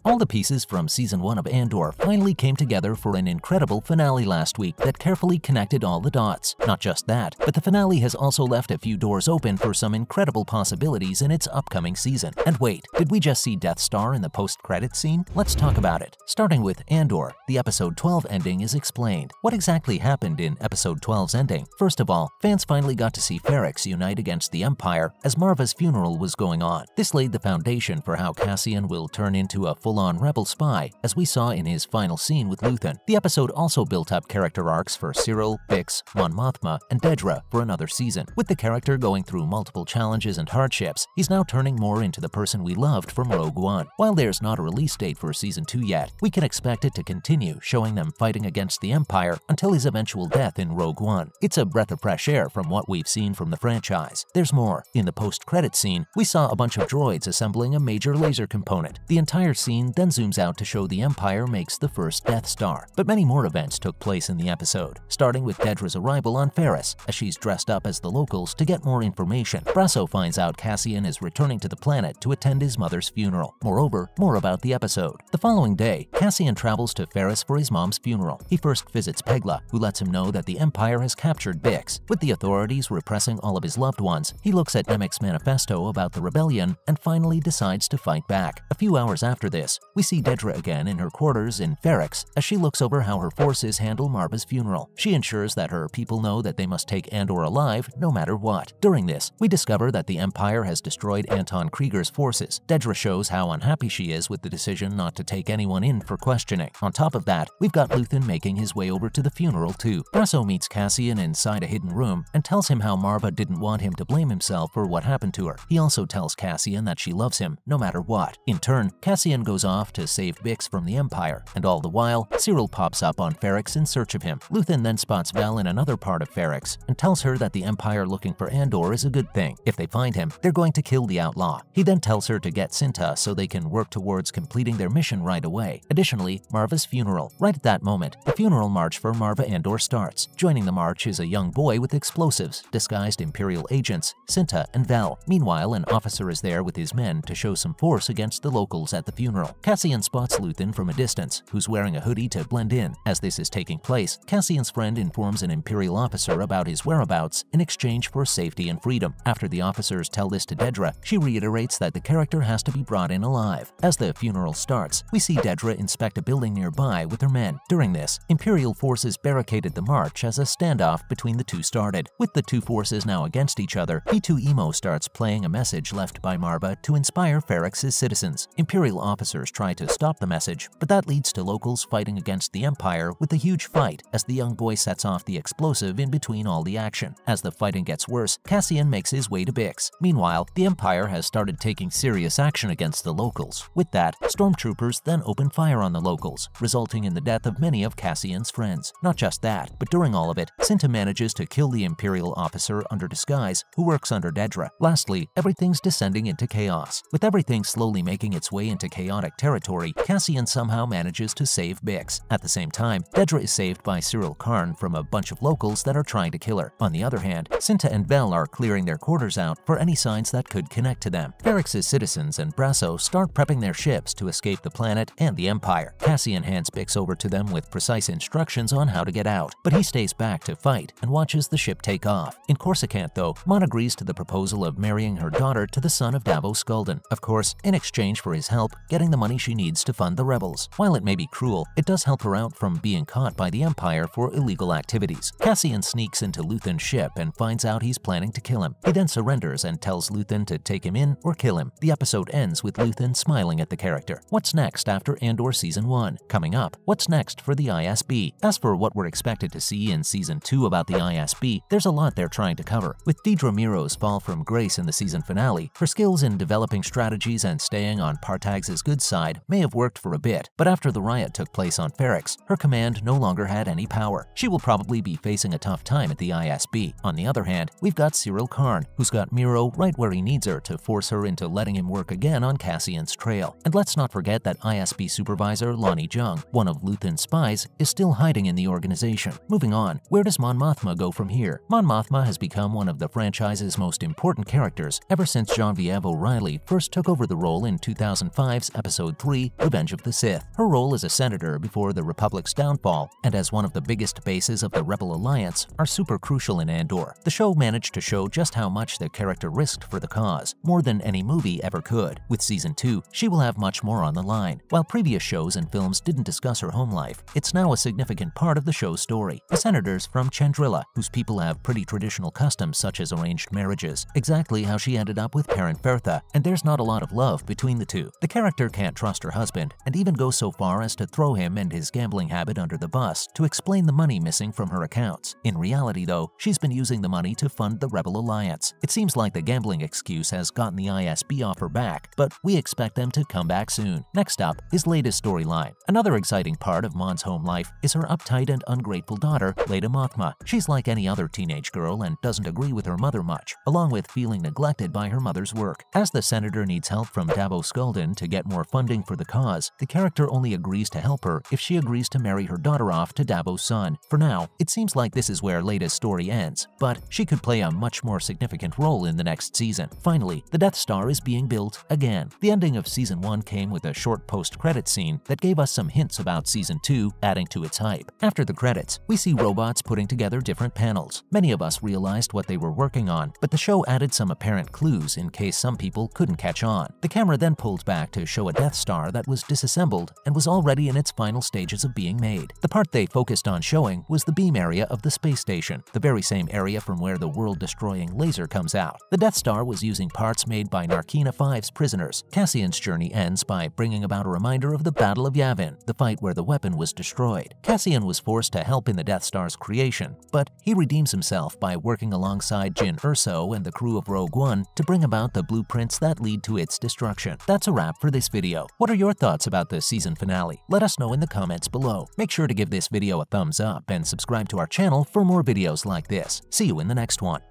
All the pieces from Season 1 of Andor finally came together for an incredible finale last week that carefully connected all the dots. Not just that, but the finale has also left a few doors open for some incredible possibilities in its upcoming season. And wait, did we just see Death Star in the post-credits scene? Let's talk about it. Starting with Andor, the Episode 12 ending is explained. What exactly happened in Episode 12's ending? First of all, fans finally got to see Ferrix unite against the Empire as Marva's funeral was going on. This laid the foundation for how Cassian will turn into a full-on rebel spy, as we saw in his final scene with Luthen. The episode also built up character arcs for Cyril, Bix, Mon Mothma, and Dedra for another season. With the character going through multiple challenges and hardships, he's now turning more into the person we loved from Rogue One. While there's not a release date for Season 2 yet, we can expect it to continue, showing them fighting against the Empire until his eventual death in Rogue One. It's a breath of fresh air from what we've seen from the franchise. There's more. In the post-credits scene, we saw a bunch of droids assembling a major laser component. The entire scene then zooms out to show the Empire makes the first Death Star. But many more events took place in the episode, starting with Dedra's arrival on Ferris, as she's dressed up as the locals to get more information. Brasso finds out Cassian is returning to the planet to attend his mother's funeral. Moreover, more about the episode. The following day, Cassian travels to Ferris for his mom's funeral. He first visits Pegla, who lets him know that the Empire has captured Bix. With the authorities repressing all of his loved ones, he looks at Nemik's manifesto about the rebellion and finally decides to fight back. A few hours after this, we see Dedra again in her quarters in Ferrix as she looks over how her forces handle Marva's funeral. She ensures that her people know that they must take Andor alive no matter what. During this, we discover that the Empire has destroyed Anton Krieger's forces. Dedra shows how unhappy she is with the decision not to take anyone in for questioning. On top of that, we've got Luthen making his way over to the funeral too. Brasso meets Cassian inside a hidden room and tells him how Marva didn't want him to blame himself for what happened to her. He also tells Cassian that she loves him no matter what. In turn, Cassian goes off to save Bix from the Empire, and all the while, Cyril pops up on Ferrix in search of him. Luthen then spots Vel in another part of Ferrix and tells her that the Empire looking for Andor is a good thing. If they find him, they're going to kill the outlaw. He then tells her to get Cinta so they can work towards completing their mission right away. Additionally, Marva's funeral. Right at that moment, the funeral march for Marva Andor starts. Joining the march is a young boy with explosives, disguised Imperial agents, Cinta and Vel. Meanwhile, an officer is there with his men to show some force against the locals at the funeral. Cassian spots Luthen from a distance, who's wearing a hoodie to blend in. As this is taking place, Cassian's friend informs an Imperial officer about his whereabouts in exchange for safety and freedom. After the officers tell this to Dedra, she reiterates that the character has to be brought in alive. As the funeral starts, we see Dedra inspect a building nearby with her men. During this, Imperial forces barricaded the march as a standoff between the two started. With the two forces now against each other, P2EMO starts playing a message left by Marva to inspire Ferrix's citizens. Imperial officers try to stop the message, but that leads to locals fighting against the Empire with a huge fight as the young boy sets off the explosive in between all the action. As the fighting gets worse, Cassian makes his way to Bix. Meanwhile, the Empire has started taking serious action against the locals. With that, stormtroopers then open fire on the locals, resulting in the death of many of Cassian's friends. Not just that, but during all of it, Cinta manages to kill the Imperial officer under disguise who works under Dedra. Lastly, everything's descending into chaos. With everything slowly making its way into chaotic territory, Cassian somehow manages to save Bix. At the same time, Dedra is saved by Cyril Karn from a bunch of locals that are trying to kill her. On the other hand, Cinta and Vel are clearing their quarters out for any signs that could connect to them. Ferrix's citizens and Brasso start prepping their ships to escape the planet and the Empire. Cassian hands Bix over to them with precise instructions on how to get out, but he stays back to fight and watches the ship take off. In Coruscant, though, Mon agrees to the proposal of marrying her daughter to the son of Davos Skulden. Of course, in exchange for his help getting the money she needs to fund the rebels. While it may be cruel, it does help her out from being caught by the Empire for illegal activities. Cassian sneaks into Luthen's ship and finds out he's planning to kill him. He then surrenders and tells Luthen to take him in or kill him. The episode ends with Luthen smiling at the character. What's next after Andor Season 1? Coming up, what's next for the ISB? As for what we're expected to see in Season 2 about the ISB, there's a lot they're trying to cover. With Dedra Meero's fall from grace in the season finale, her skills in developing strategies and staying on Partags's good side may have worked for a bit, but after the riot took place on Ferrix, her command no longer had any power. She will probably be facing a tough time at the ISB. On the other hand, we've got Cyril Karn, who's got Meero right where he needs her to force her into letting him work again on Cassian's trail. And let's not forget that ISB supervisor Lonnie Jung, one of Luthen's spies, is still hiding in the organization. Moving on, where does Mon Mothma go from here? Mon Mothma has become one of the franchise's most important characters ever since Genevieve O'Reilly first took over the role in 2005's episode Episode 3, Revenge of the Sith. Her role as a senator before the Republic's downfall and as one of the biggest bases of the Rebel Alliance are super crucial in Andor. The show managed to show just how much the character risked for the cause, more than any movie ever could. With Season 2, she will have much more on the line. While previous shows and films didn't discuss her home life, it's now a significant part of the show's story. The senator's from Chandrila, whose people have pretty traditional customs such as arranged marriages, exactly how she ended up with Perrin Fertha, and there's not a lot of love between the two. The character can't trust her husband, and even goes so far as to throw him and his gambling habit under the bus to explain the money missing from her accounts. In reality, though, she's been using the money to fund the Rebel Alliance. It seems like the gambling excuse has gotten the ISB off her back, but we expect them to come back soon. Next up, his latest storyline. Another exciting part of Mon's home life is her uptight and ungrateful daughter, Leda Mothma. She's like any other teenage girl and doesn't agree with her mother much, along with feeling neglected by her mother's work. As the senator needs help from Dabo Skulden to get more funding for the cause, the character only agrees to help her if she agrees to marry her daughter off to Dabo's son. For now, it seems like this is where Leda's story ends, but she could play a much more significant role in the next season. Finally, the Death Star is being built again. The ending of Season 1 came with a short post-credit scene that gave us some hints about Season 2, adding to its hype. After the credits, we see robots putting together different panels. Many of us realized what they were working on, but the show added some apparent clues in case some people couldn't catch on. The camera then pulled back to show a Death Star that was disassembled and was already in its final stages of being made. The part they focused on showing was the beam area of the space station, the very same area from where the world-destroying laser comes out. The Death Star was using parts made by Narkina 5's prisoners. Cassian's journey ends by bringing about a reminder of the Battle of Yavin, the fight where the weapon was destroyed. Cassian was forced to help in the Death Star's creation, but he redeems himself by working alongside Jyn Erso and the crew of Rogue One to bring about the blueprints that lead to its destruction. That's a wrap for this video. What are your thoughts about the season finale? Let us know in the comments below. Make sure to give this video a thumbs up and subscribe to our channel for more videos like this. See you in the next one.